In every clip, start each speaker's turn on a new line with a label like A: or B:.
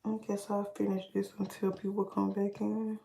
A: I guess I'll finish this until people come back in.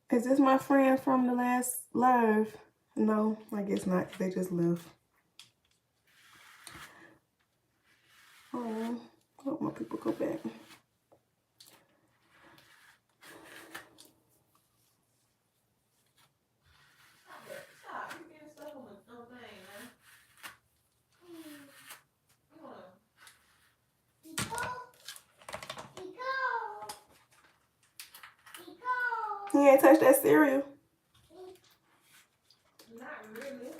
A: Is this my friend from the last live? No, I guess not. They just left. Oh, I hope my people go back. He ain't touched that cereal.
B: Not really.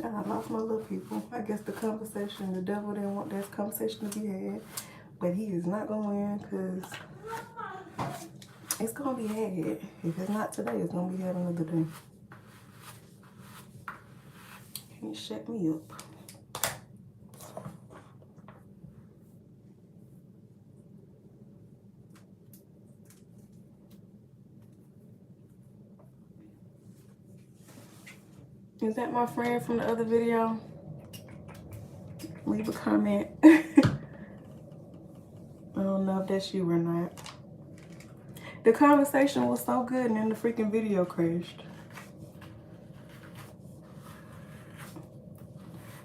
A: I lost my little people. I guess the conversation, the devil didn't want this conversation to be had. But he is not going to win because it's going to be had. If it's not today, it's going to be had another day. Can't shut me up. Is that my friend from the other video? Leave a comment. I don't know if that's you or not. The conversation was so good and then the freaking video crashed.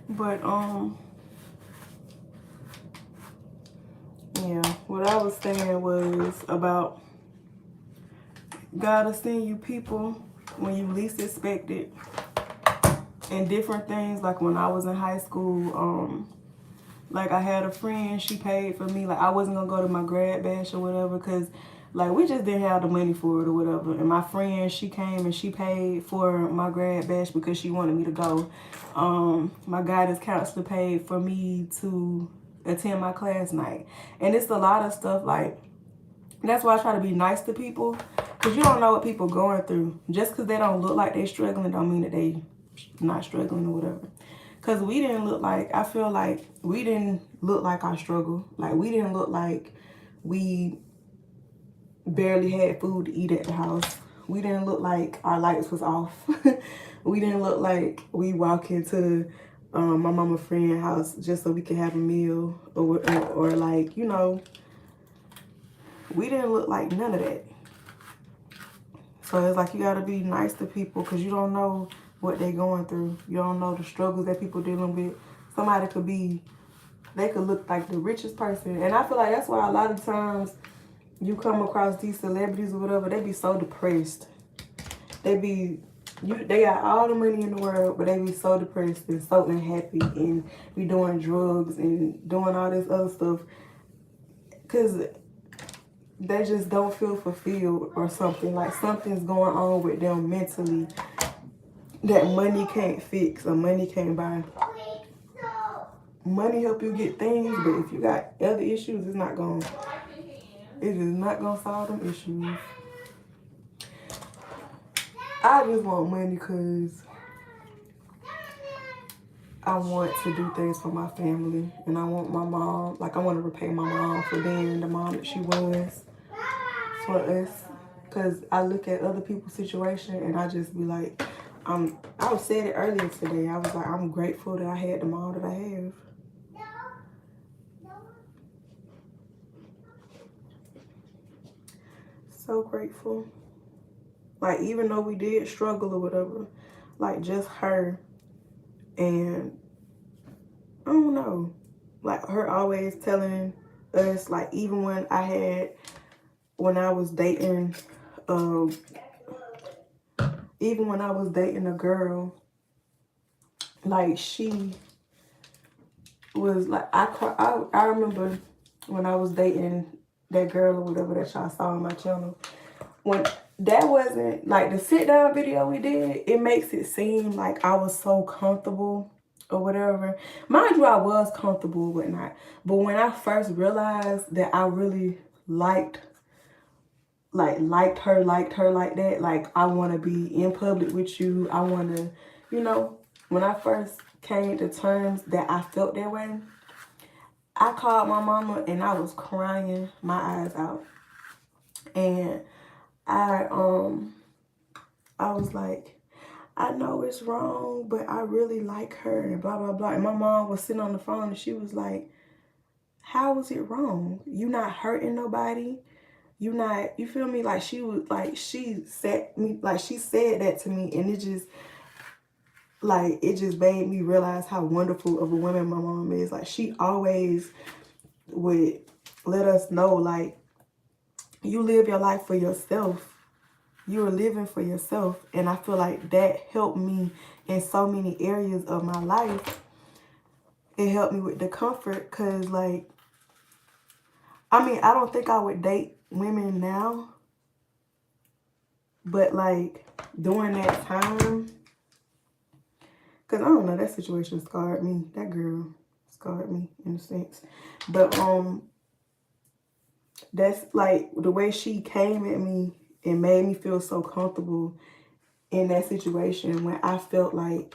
A: But, yeah, what I was saying was about God will send you people when you least expect it. And different things, like when I was in high school, like I had a friend, she paid for me, like I wasn't gonna go to my grad bash or whatever, because like we just didn't have the money for it or whatever. And my friend, she came and she paid for my grad bash because she wanted me to go. My guidance counselor paid for me to attend my class night. And it's a lot of stuff, like, that's why I try to be nice to people, because you don't know what people going through. Just because they don't look like they struggling don't mean that they not struggling or whatever. Because we didn't look like, I feel like we didn't look like our struggle. Like we didn't look like we barely had food to eat at the house. We didn't look like our lights was off. We didn't look like we walk into my mama friend's house just so we could have a meal, or like, you know, we didn't look like none of that. So it's like you gotta be nice to people because you don't know what they're going through. You don't know the struggles that people dealing with. Somebody they could look like the richest person. And I feel like that's why a lot of times you come across these celebrities or whatever, they be so depressed. They got all the money in the world, but they be so depressed and so unhappy and be doing drugs and doing all this other stuff because they just don't feel fulfilled or something. Like something's going on with them mentally that money can't fix or money can't buy. Money help you get things, but if you got other issues, it is not gonna solve them issues. I just want money because I want to do things for my family, and I want my mom, like I want to repay my mom for being the mom that she was for us. Because I look at other people's situation and I just be like, I said it earlier today. I was like, I'm grateful that I had the mom that I have. So grateful. Like, even though we did struggle or whatever, like just her and I don't know, like her always telling us, like even when I was dating a girl, like she was like, I remember when I was dating that girl or whatever that y'all saw on my channel, when that wasn't like the sit down video we did, it makes it seem like I was so comfortable or whatever. Mind you, I was comfortable or whatnot, but when I first realized that I really liked her like that, like I want to be in public with you, I want to, you know, when I first came to terms that I felt that way, I called my mama and I was crying my eyes out, and I was like, I know it's wrong, but I really like her and blah, blah, blah. And my mom was sitting on the phone and she was like, how was it wrong? You not hurting nobody. You not, you feel me? Like she was like, she said that to me, and it just made me realize how wonderful of a woman my mom is. Like she always would let us know, like, you live your life for yourself. You are living for yourself. And I feel like that helped me in so many areas of my life. It helped me with the comfort because, like, I mean, I don't think I would date women now. But, like, during that time, because I don't know, that situation scarred me. That girl scarred me in a sense. But, that's, like, the way she came at me, it made me feel so comfortable in that situation when I felt like,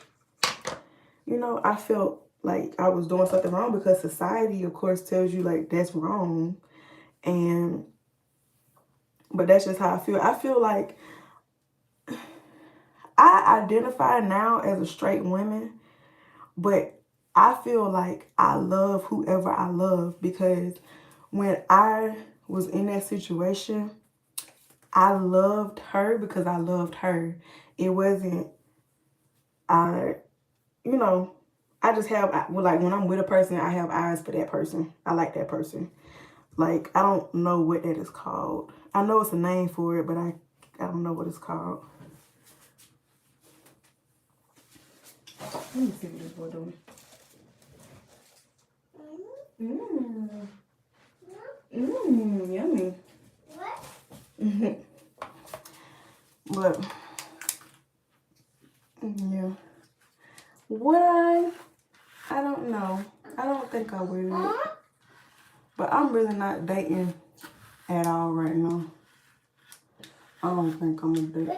A: you know, I felt like I was doing something wrong because society, of course, tells you, like, that's wrong. But that's just how I feel. I feel like I identify now as a straight woman, but I feel like I love whoever I love because when I was in that situation, I loved her because I loved her. It wasn't, you know, I just have, like, when I'm with a person, I have eyes for that person. I like that person. Like, I don't know what that is called. I know it's a name for it, but I don't know what it's called. Let me see what this boy doing. Yummy. What? But, yeah. Would I? I don't know. I don't think I would. But I'm really not dating at all right now. I don't think I'm gonna date.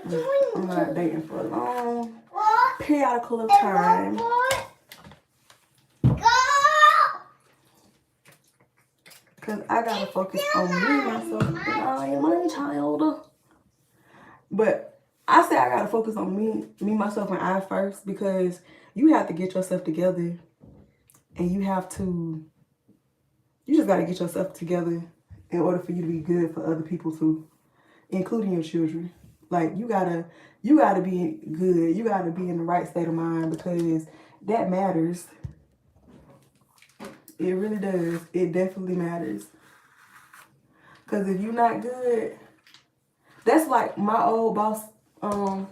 A: I'm not dating for a long periodical of time. Because I gotta focus on me, myself, and I am my child. But I say I gotta focus on me, myself, and I first, because you have to get yourself together, and you just gotta get yourself together in order for you to be good for other people too, including your children. Like, you gotta be good. You gotta be in the right state of mind because that matters. It really does. It definitely matters. Because if you're not good, that's like my old boss, because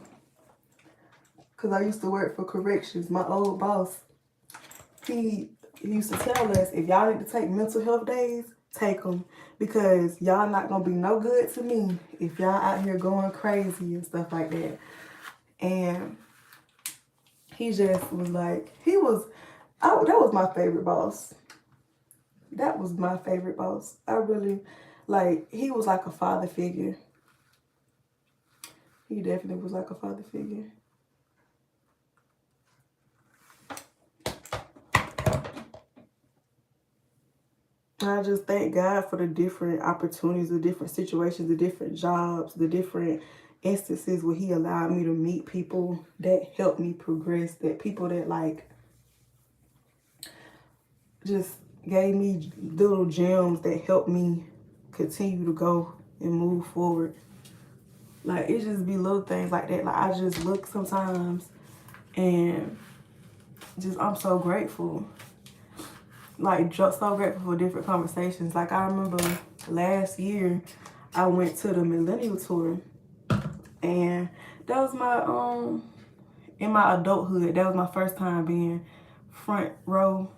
A: I used to work for corrections. My old boss, he used to tell us, if y'all need to take mental health days, take them. Because y'all not going to be no good to me if y'all out here going crazy and stuff like that. And he just was like, that was my favorite boss. That was my favorite boss. I really, like, he was like a father figure. He definitely was like a father figure. I just thank God for the different opportunities, the different situations, the different jobs, the different instances where he allowed me to meet people that helped me progress, that people that like just gave me little gems that helped me continue to go and move forward. Like, it just be little things like that. Like, I just look sometimes and just, I'm so grateful. Like, just so grateful for different conversations. Like, I remember last year, I went to the Millennial Tour. And that was my, in my adulthood, that was my first time being front row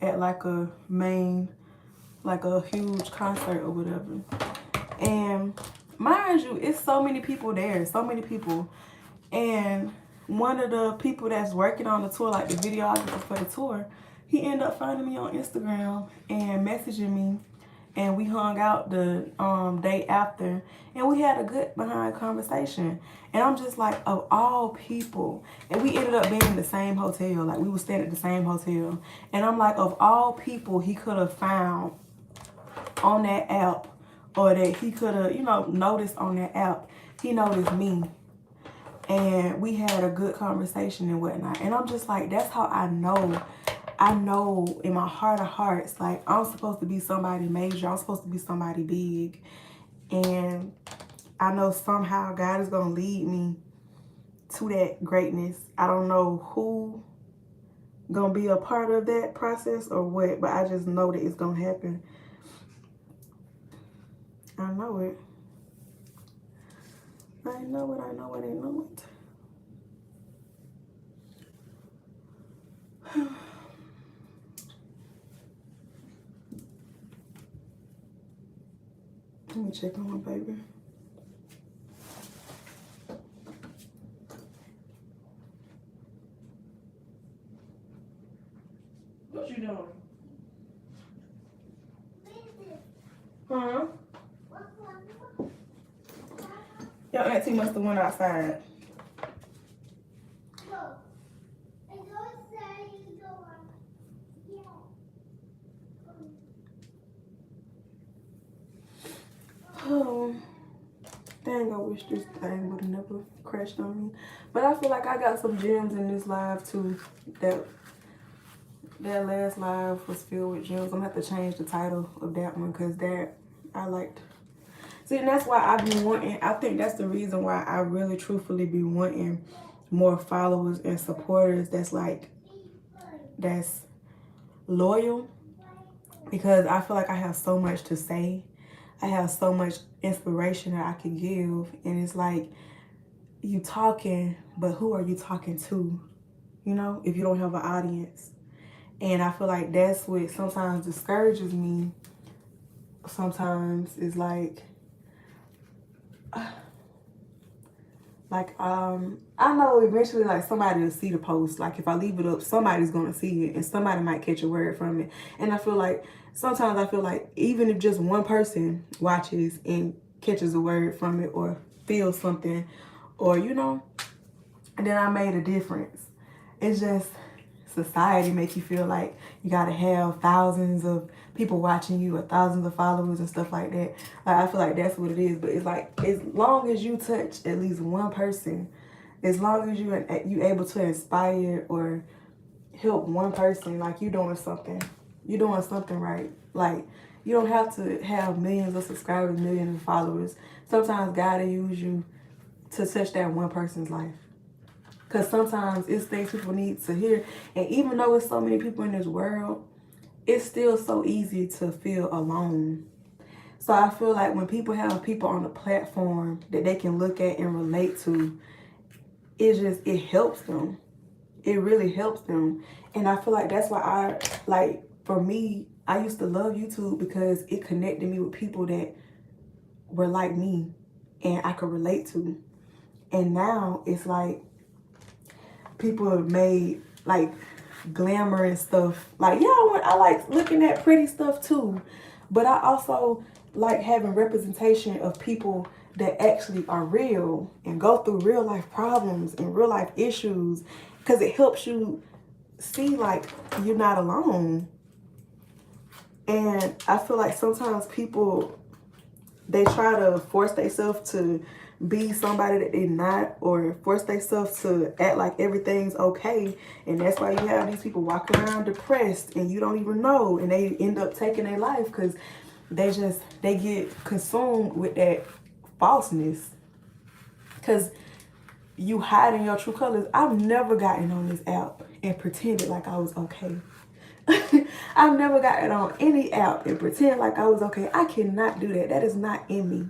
A: at like a main, like a huge concert or whatever. And mind you, it's so many people there, so many people. And one of the people that's working on the tour, like the videographer for the tour, he ended up finding me on Instagram and messaging me. And we hung out the day after. And we had a good behind conversation. And I'm just like, of all people. And we ended up being in the same hotel. Like, we were staying at the same hotel. And I'm like, of all people he could have found on that app, or that he could have, you know, noticed on that app, he noticed me. And we had a good conversation and whatnot. And I'm just like, that's how I know in my heart of hearts, like, I'm supposed to be somebody major. I'm supposed to be somebody big. And I know somehow God is going to lead me to that greatness. I don't know who going to be a part of that process or what, but I just know that it's going to happen. I know it. I know it, I know it, I know it. Let me check on my baby. What you doing? Huh? Your auntie must have went outside. Oh, dang, I wish this thing would have never crashed on me. But I feel like I got some gems in this live too. That last live was filled with gems. I'm gonna have to change the title of that one, because that I liked. See, and that's why I've been wanting, I think that's the reason why I really truthfully be wanting more followers and supporters that's loyal. Because I feel like I have so much to say. I have so much inspiration that I can give. And it's like, you talking, but who are you talking to? You know, if you don't have an audience. And I feel like that's what sometimes discourages me. Sometimes it's like, I know eventually, like, somebody will see the post. Like, if I leave it up, somebody's going to see it, and somebody might catch a word from it. And I feel like, sometimes I feel like even if just one person watches and catches a word from it, or feels something, or, you know, then I made a difference. It's just, society make you feel like you got to have thousands of people watching you, or thousands of followers and stuff like that. Like, I feel like that's what it is. But it's like, as long as you touch at least one person, as long as you able to inspire or help one person, like, you doing something. You're doing something right. Like, you don't have to have millions of subscribers, millions of followers. Sometimes God will use you to touch that one person's life. Because sometimes it's things people need to hear. And even though it's so many people in this world, it's still so easy to feel alone. So I feel like when people have people on the platform that they can look at and relate to, it helps them. It really helps them. And I feel like that's why for me, I used to love YouTube because it connected me with people that were like me and I could relate to. And now it's like people have made like glamour and stuff. Like, yeah, I like looking at pretty stuff too. But I also like having representation of people that actually are real and go through real life problems and real life issues, because it helps you see like you're not alone. And I feel like sometimes people, they try to force themselves to be somebody that they're not, or force themselves to act like everything's okay. And that's why you have these people walking around depressed and you don't even know, and they end up taking their life because they get consumed with that falseness, because you hiding your true colors. I've never gotten on this app and pretended like I was okay. I've never gotten on any app and pretend like I was okay. I cannot do that. That is not in me.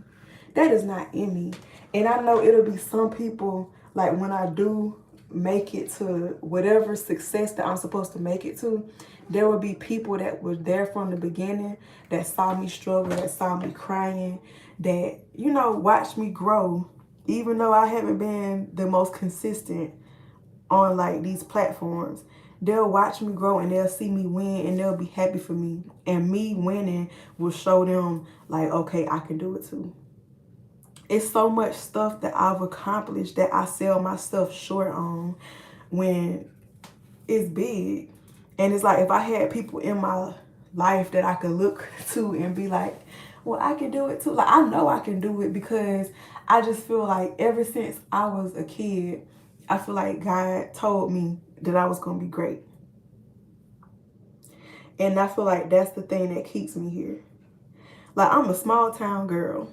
A: That is not in me. And I know it'll be some people, like when I do make it to whatever success that I'm supposed to make it to, there will be people that were there from the beginning, that saw me struggle, that saw me crying, that, you know, watched me grow, even though I haven't been the most consistent on like these platforms. They'll watch me grow and they'll see me win and they'll be happy for me. And me winning will show them like, okay, I can do it too. It's so much stuff that I've accomplished that I sell myself short on when it's big. And it's like, if I had people in my life that I could look to and be like, well, I can do it too. Like, I know I can do it, because I just feel like ever since I was a kid, I feel like God told me that I was going to be great. And I feel like that's the thing that keeps me here. Like, I'm a small town girl.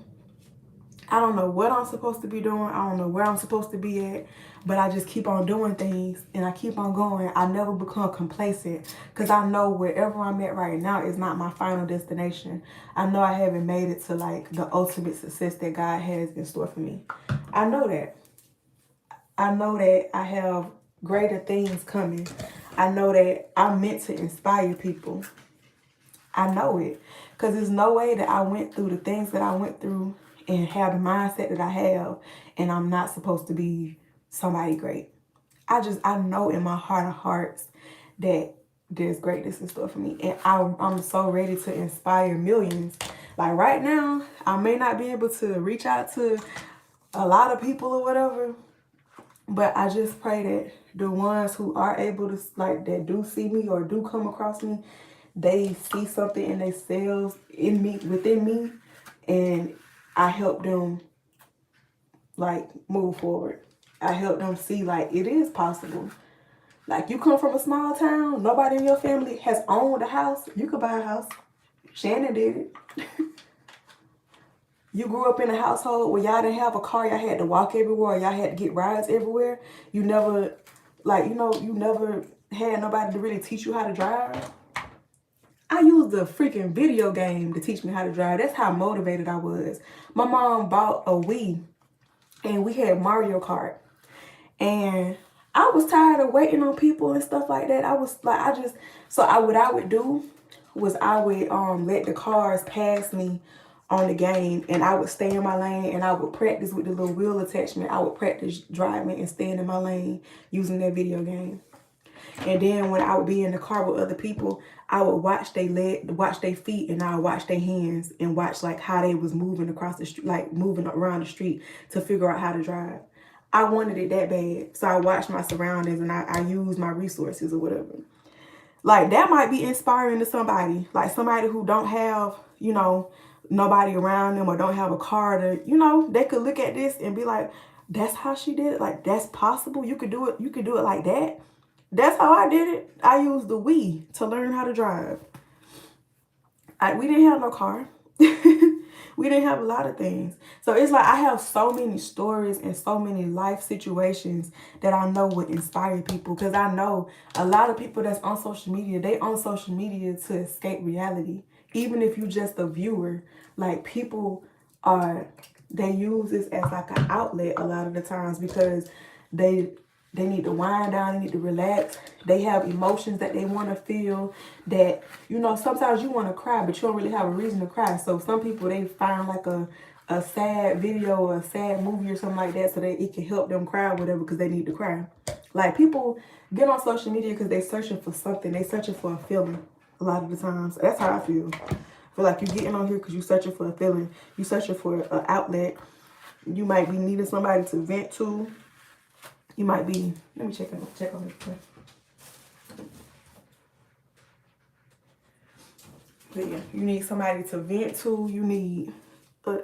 A: I don't know what I'm supposed to be doing. I don't know where I'm supposed to be at, but I just keep on doing things and I keep on going. I never become complacent, because I know wherever I'm at right now is not my final destination. I know I haven't made it to like the ultimate success that God has in store for me. I know that. I know that I have greater things coming. I know that I'm meant to inspire people. I know it, because there's no way that I went through the things that I went through and have the mindset that I have, and I'm not supposed to be somebody great. I know in my heart of hearts that there's greatness in store for me, and I'm so ready to inspire millions. Like right now, I may not be able to reach out to a lot of people or whatever, but I just pray that the ones who are able to, like, that do see me or do come across me, they see something in themselves, in me, within me, and I help them like move forward. I help them see like it is possible. Like, you come from a small town, nobody in your family has owned a house, you could buy a house. Shannon did it. You grew up in a household where y'all didn't have a car, y'all had to walk everywhere, y'all had to get rides everywhere. You never, like, you know, you never had nobody to really teach you how to drive. I used a freaking video game to teach me how to drive. That's how motivated I was. My mom bought a Wii and we had Mario Kart. And I was tired of waiting on people and stuff like that. I was like, what I would do was I would let the cars pass me on the game, and I would stay in my lane and I would practice with the little wheel attachment. I would practice driving and staying in my lane using that video game. And then when I would be in the car with other people, I would watch watch their feet, and I would watch their hands and watch like how they was moving across the street, like moving around the street to figure out how to drive. I wanted it that bad. So I watched my surroundings and I used my resources or whatever. Like, that might be inspiring to somebody. Like somebody who don't have, you know, nobody around them or don't have a car to, you know, they could look at this and be like, that's how she did it. Like, that's possible. You could do it. You could do it like that. That's how I did it. I used the Wii to learn how to drive. We didn't have no car. We didn't have a lot of things. So it's like I have so many stories and so many life situations that I know would inspire people. Because I know a lot of people that's on social media, they on social media to escape reality. even if you just a viewer, like people they use this as like an outlet a lot of the times because they need to wind down, they need to relax. They have emotions that they want to feel that, you know, sometimes you want to cry, but you don't really have a reason to cry. So some people, they find like a sad video or a sad movie or something like that so that it can help them cry or whatever because they need to cry. Like people get on social media because they're searching for something. They searching for a feeling a lot of the times. That's how I feel. I feel like you're getting on here because you're searching for a feeling. You're searching for an outlet. You might be needing somebody to vent to. You might be, let me check on this. But yeah, you need somebody to vent to. You need,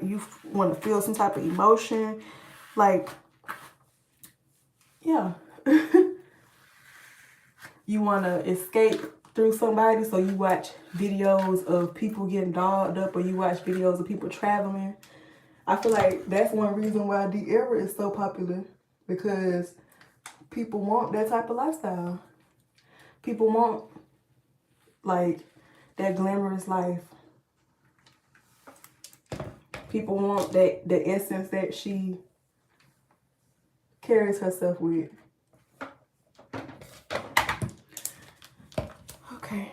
A: you want to feel some type of emotion. Like, yeah. You want to escape through somebody, so you watch videos of people getting dolled up or you watch videos of people traveling. I feel like that's one reason why the era is so popular, because people want that type of lifestyle. People want like that glamorous life. People want that, the essence that she carries herself with. Okay,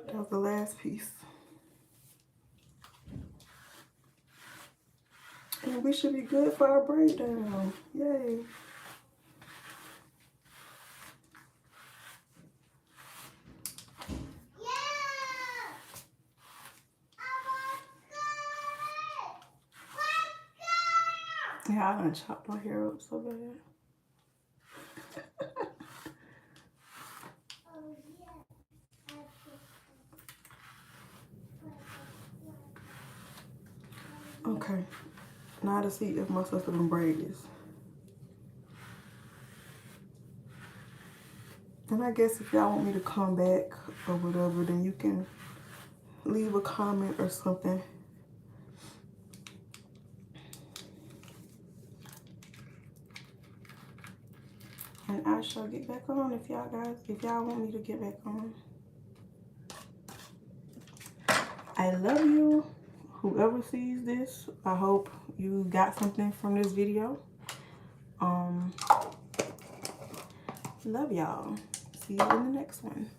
A: that was the last piece. And we should be good for our breakdown. Yay. Yeah, I done chopped my hair up so bad. Okay, now to see if my sister can braid this. And I guess if y'all want me to come back or whatever, then you can leave a comment or something. And I shall get back on if y'all want me to get back on. I love you. Whoever sees this, I hope you got something from this video. Love y'all. See you in the next one.